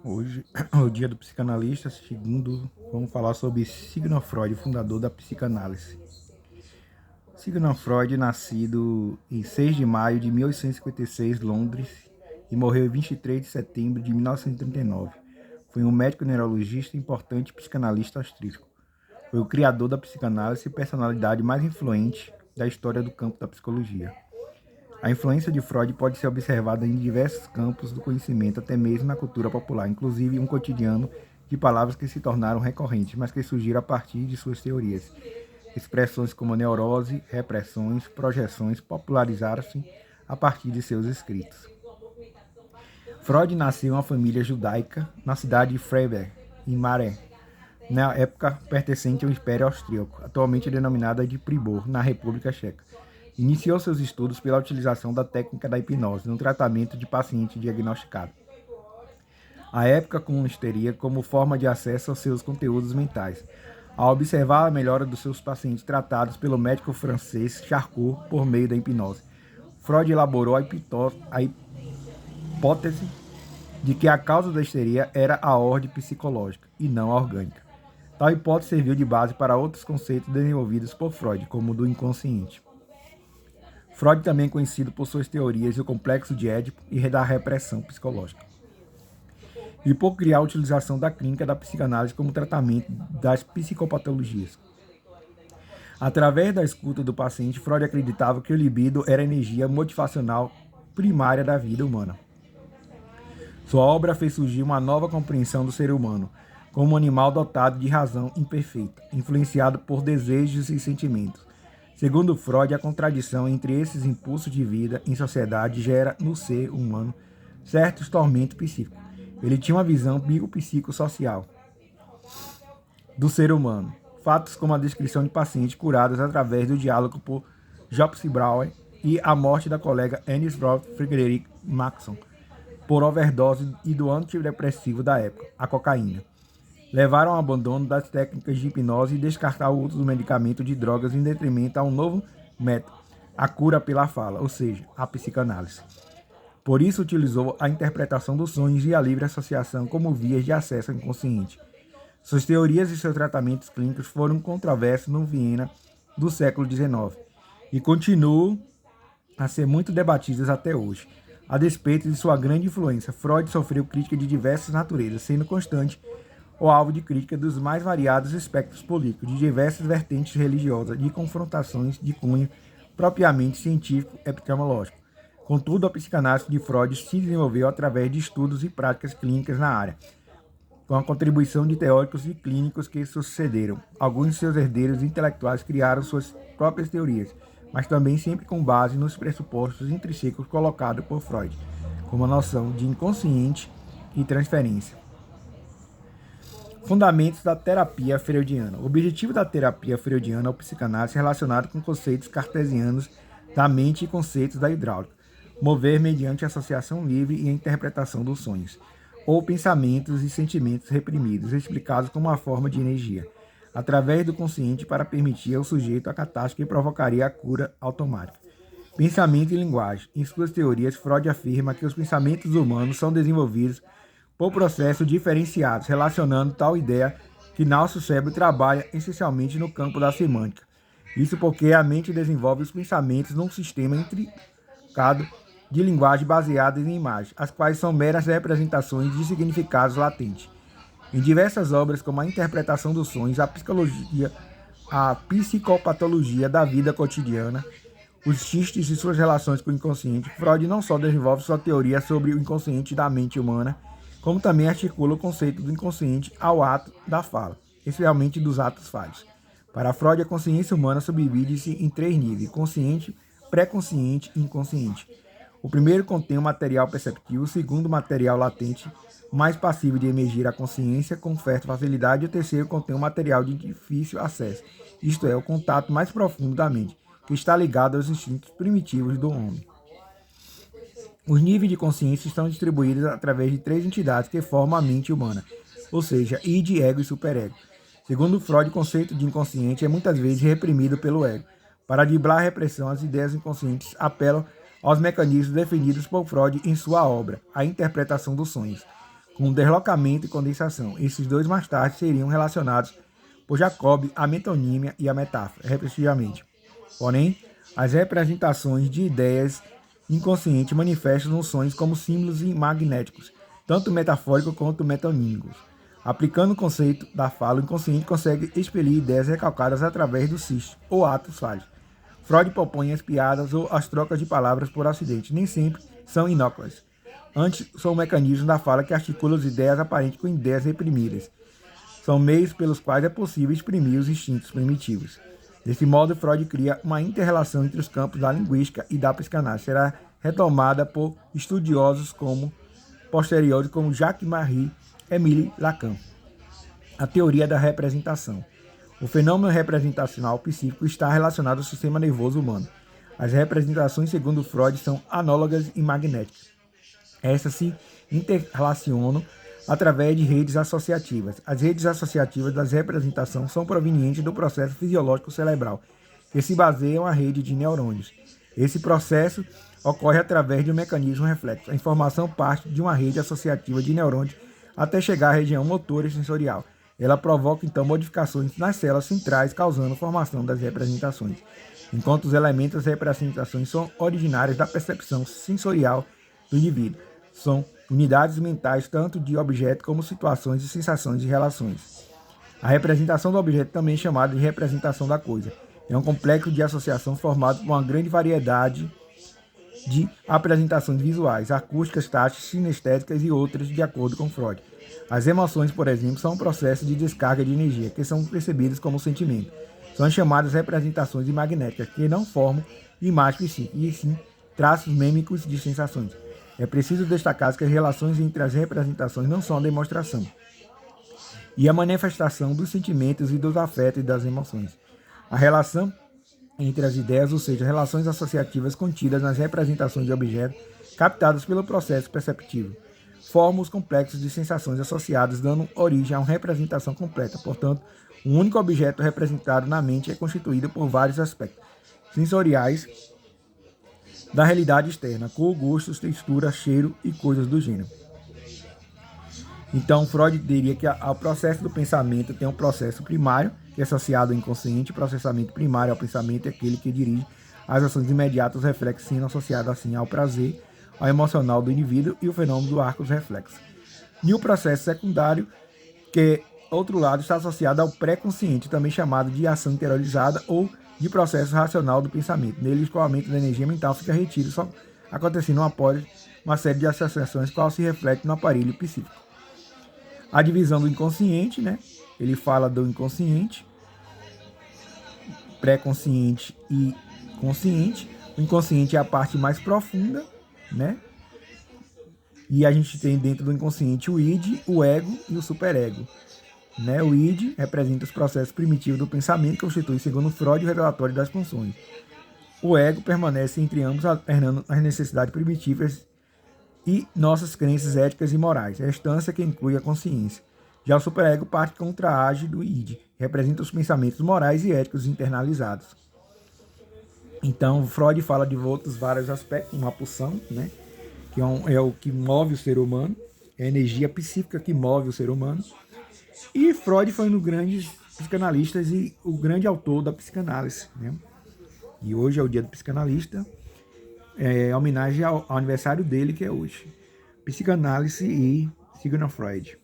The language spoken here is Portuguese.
Hoje é o dia do psicanalista, segundo, vamos falar sobre Sigmund Freud, fundador da psicanálise. Sigmund Freud, nascido em 6 de maio de 1856, Londres, e morreu em 23 de setembro de 1939. Foi um médico neurologista e importante psicanalista austríaco. Foi o criador da psicanálise e personalidade mais influente da história do campo da psicologia. A influência de Freud pode ser observada em diversos campos do conhecimento, até mesmo na cultura popular, inclusive um cotidiano de palavras que se tornaram recorrentes, mas que surgiram a partir de suas teorias. Expressões como neurose, repressões, projeções popularizaram-se a partir de seus escritos. Freud nasceu em uma família judaica na cidade de Freiberg, em Maré, na época pertencente ao Império Austríaco, atualmente denominada de Pribor, na República Tcheca. Iniciou seus estudos pela utilização da técnica da hipnose no tratamento de paciente diagnosticado. À época com histeria como forma de acesso aos seus conteúdos mentais. Ao observar a melhora dos seus pacientes tratados pelo médico francês Charcot por meio da hipnose, Freud elaborou a hipótese de que a causa da histeria era a ordem psicológica e não a orgânica. Tal hipótese serviu de base para outros conceitos desenvolvidos por Freud, como o do inconsciente. Freud também é conhecido por suas teorias do complexo de Édipo e da repressão psicológica, e por criar a utilização da clínica da psicanálise como tratamento das psicopatologias. Através da escuta do paciente, Freud acreditava que o libido era a energia motivacional primária da vida humana. Sua obra fez surgir uma nova compreensão do ser humano, como um animal dotado de razão imperfeita, influenciado por desejos e sentimentos. Segundo Freud, a contradição entre esses impulsos de vida em sociedade gera no ser humano certos tormentos psíquicos. Ele tinha uma visão biopsicossocial do ser humano. Fatos como a descrição de pacientes curados através do diálogo por Joseph Brauer e a morte da colega Ernst Rolf Friedrich Maxson por overdose e do antidepressivo da época, a cocaína, levaram ao abandono das técnicas de hipnose e descartar o uso do medicamento de drogas em detrimento a um novo método, a cura pela fala, ou seja, a psicanálise. Por isso utilizou a interpretação dos sonhos e a livre associação como vias de acesso ao inconsciente. Suas teorias e seus tratamentos clínicos foram controversos no Viena do século XIX e continuam a ser muito debatidas até hoje. A despeito de sua grande influência, Freud sofreu crítica de diversas naturezas, sendo constante o alvo de crítica dos mais variados espectros políticos, de diversas vertentes religiosas, de confrontações de cunho propriamente científico-epistemológico. Contudo, a psicanálise de Freud se desenvolveu através de estudos e práticas clínicas na área, com a contribuição de teóricos e clínicos que sucederam. Alguns de seus herdeiros intelectuais criaram suas próprias teorias, mas também sempre com base nos pressupostos intrínsecos colocados por Freud, como a noção de inconsciente e transferência. Fundamentos da terapia freudiana. O objetivo da terapia freudiana ou psicanálise é relacionado com conceitos cartesianos da mente e conceitos da hidráulica. Mover mediante a associação livre e a interpretação dos sonhos, ou pensamentos e sentimentos reprimidos, explicados como uma forma de energia, através do consciente para permitir ao sujeito a catástrofe que provocaria a cura automática. Pensamento e linguagem. Em suas teorias, Freud afirma que os pensamentos humanos são desenvolvidos por processos diferenciados, relacionando tal ideia que nosso cérebro trabalha essencialmente no campo da semântica. Isso porque a mente desenvolve os pensamentos num sistema intricado de linguagem baseada em imagens, as quais são meras representações de significados latentes. Em diversas obras, como a interpretação dos sonhos, a psicologia, a psicopatologia da vida cotidiana, os xistes e suas relações com o inconsciente, Freud não só desenvolve sua teoria sobre o inconsciente da mente humana, como também articula o conceito do inconsciente ao ato da fala, especialmente dos atos falhos. Para Freud, a consciência humana subdivide-se em 3 níveis: consciente, pré-consciente e inconsciente. O primeiro contém o material perceptivo, o segundo o material latente, mais passível de emergir à consciência com certa facilidade, e o terceiro contém o material de difícil acesso, isto é, o contato mais profundo da mente, que está ligado aos instintos primitivos do homem. Os níveis de consciência estão distribuídos através de 3 entidades que formam a mente humana, ou seja, id, ego e superego. Segundo Freud, o conceito de inconsciente é muitas vezes reprimido pelo ego. Para driblar a repressão, as ideias inconscientes apelam aos mecanismos definidos por Freud em sua obra, A Interpretação dos Sonhos, com deslocamento e condensação. Esses dois mais tarde seriam relacionados por Jacob à metonímia e à metáfora, respectivamente. Porém, as representações de ideias inconscientes manifestam nos sonhos como símbolos magnéticos, tanto metafóricos quanto metonímicos. Aplicando o conceito da fala, o inconsciente consegue expelir ideias recalcadas através do cisto ou atos falhos. Freud propõe as piadas ou as trocas de palavras por acidente, nem sempre são inócuas. Antes, são mecanismos da fala que articulam as ideias aparentes com ideias reprimidas. São meios pelos quais é possível exprimir os instintos primitivos. Desse modo, Freud cria uma inter-relação entre os campos da linguística e da psicanálise. Será retomada por estudiosos posteriores como Jacques-Marie Émile Lacan. A teoria da representação. O fenômeno representacional psíquico está relacionado ao sistema nervoso humano. As representações, segundo Freud, são análogas e magnéticas. Essas se interrelacionam através de redes associativas. As redes associativas das representações são provenientes do processo fisiológico cerebral, que se baseia em rede de neurônios. Esse processo ocorre através de um mecanismo reflexo. A informação parte de uma rede associativa de neurônios até chegar à região motora e sensorial. Ela provoca, então, modificações nas células centrais, causando formação das representações. Enquanto os elementos das representações são originários da percepção sensorial do indivíduo. São unidades mentais tanto de objeto como situações e sensações e relações. A representação do objeto também é chamada de representação da coisa. É um complexo de associação formado por uma grande variedade de apresentações visuais, acústicas, táteis, sinestéticas e outras, de acordo com Freud. As emoções, por exemplo, são um processo de descarga de energia, que são percebidas como sentimento. São chamadas representações magnéticas, que não formam imagens psíquicas, e sim traços mêmicos de sensações. É preciso destacar que as relações entre as representações não são a demonstração e a manifestação dos sentimentos e dos afetos e das emoções. A relação entre as ideias, ou seja, relações associativas contidas nas representações de objetos captados pelo processo perceptivo, formam os complexos de sensações associadas, dando origem a uma representação completa. Portanto, um único objeto representado na mente é constituído por vários aspectos sensoriais da realidade externa, cor, gostos, textura, cheiro e coisas do gênero. Então, Freud diria que o processo do pensamento tem um processo primário, que é associado ao inconsciente. O processamento primário ao pensamento é aquele que dirige as ações imediatas, os reflexos, sendo associado assim ao prazer, ao emocional do indivíduo e o fenômeno do arco dos reflexos. E o processo secundário, que, outro lado, está associado ao pré-consciente, também chamado de ação interiorizada ou de processo racional do pensamento. Nele, o escoamento da energia mental fica retido, só acontecendo após uma série de associações, qual se reflete no aparelho psíquico. A divisão do inconsciente, né? Ele fala do inconsciente, pré-consciente e consciente. O inconsciente é a parte mais profunda, né? E a gente tem dentro do inconsciente o id, o ego e o superego. Né? O id representa os processos primitivos do pensamento, que constitui, segundo Freud, o relatório das funções. O ego permanece entre ambos, alternando as necessidades primitivas e nossas crenças éticas e morais, a instância que inclui a consciência. Já o superego parte contra-age do id, representa os pensamentos morais e éticos internalizados. Então, Freud fala de outros vários aspectos, uma pulsão, né? Que é o que move o ser humano, é a energia psíquica que move o ser humano. E Freud foi um dos grandes psicanalistas e o grande autor da psicanálise, né? E hoje é o dia do psicanalista, homenagem ao aniversário dele, que é hoje. Psicanálise e Sigmund Freud.